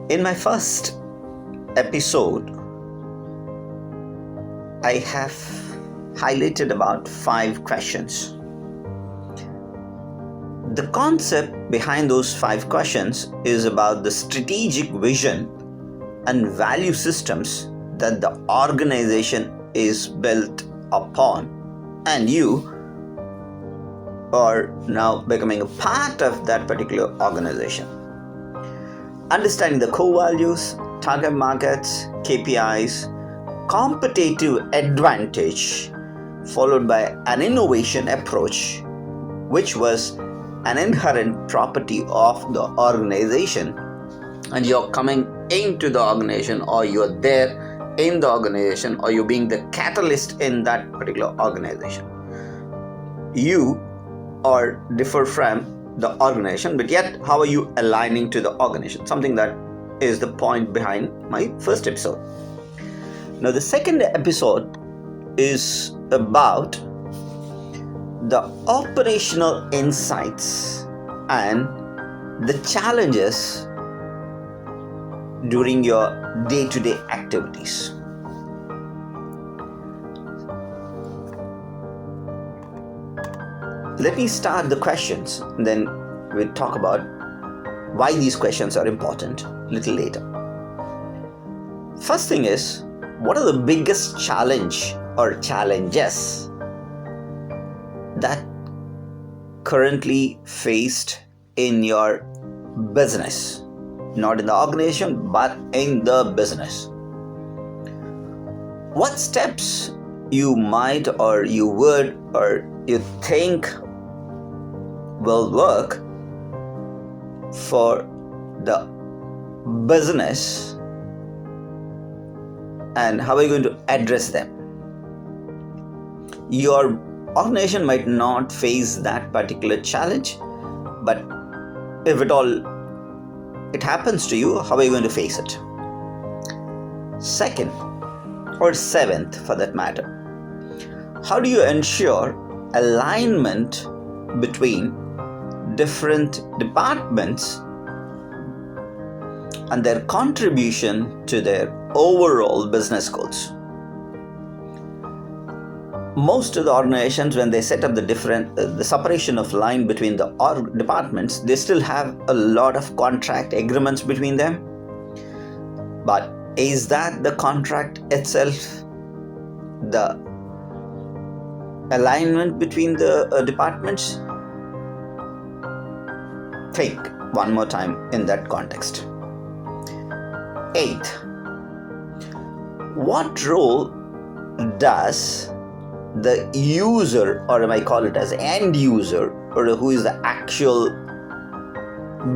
In my first episode, I have highlighted about 5 questions. The concept behind those 5 questions is about the strategic vision and value systems that the organization is built upon, and you are now becoming a part of that particular organization. Understanding the core values, target markets, KPIs, competitive advantage, followed by an innovation approach, which was an inherent property of the organization, and you're coming into the organization, or you're there in the organization, or you're being the catalyst in that particular organization. You are differ from the organization, but yet how are you aligning to the organization? Something that is the point behind my first episode. Now the second episode is about the operational insights and the challenges during your day-to-day activities. Let me start the questions, then we'll talk about why these questions are important a little later. First thing is, what are the biggest challenge or challenges that currently faced in your business? Not in the organization, but in the business. What steps you might or you would or you think will work for the business, and how are you going to address them? Your organization might not face that particular challenge, but if at all it happens to you, how are you going to face it? Second, or seventh for that matter, how do you ensure alignment between different departments and their contribution to their overall business goals? Most of the organizations, when they set up the separation of line between the departments, they still have a lot of contract agreements between them. But is that the contract itself the alignment between the departments? Think one more time in that context. 8th, what role does the user, or I might call it as end user, or who is the actual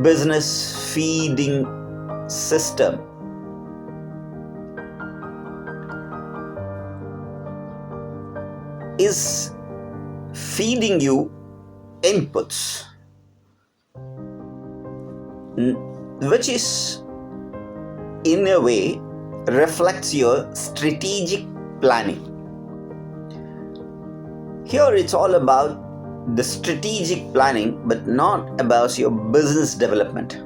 business feeding system, is feeding you inputs, which is in a way reflects your strategic planning. Here it's all about the strategic planning, but not about your business development.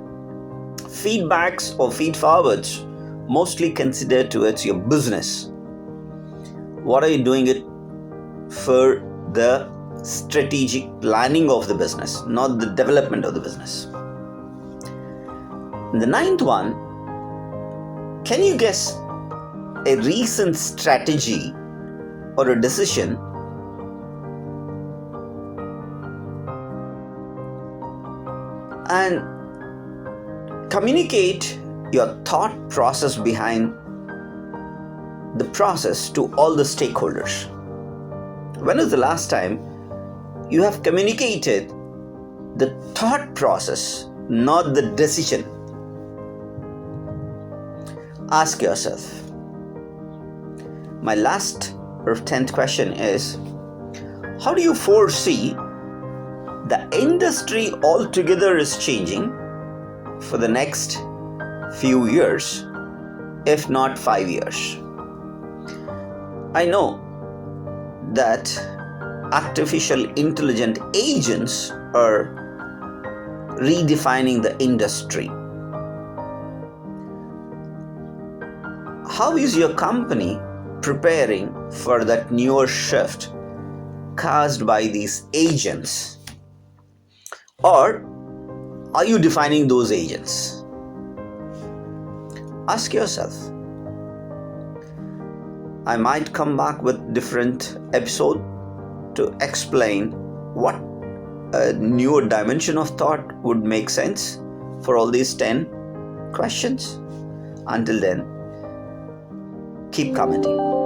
Feedbacks or feed forwards mostly considered towards your business. What are you doing it for? The strategic planning of the business, not the development of the business. The 9th one, can you guess a recent strategy or a decision and communicate your thought process behind the process to all the stakeholders? When was the last time you have communicated the thought process, not the decision? Ask yourself. My last or 10th question is, how do you foresee the industry altogether is changing for the next few years, if not 5 years? I know that artificial intelligent agents are redefining the industry. How is your company preparing for that newer shift caused by these agents? Or are you defining those agents? Ask yourself. I might come back with different episode to explain what a newer dimension of thought would make sense for all these 10 questions. Until then, keep commenting.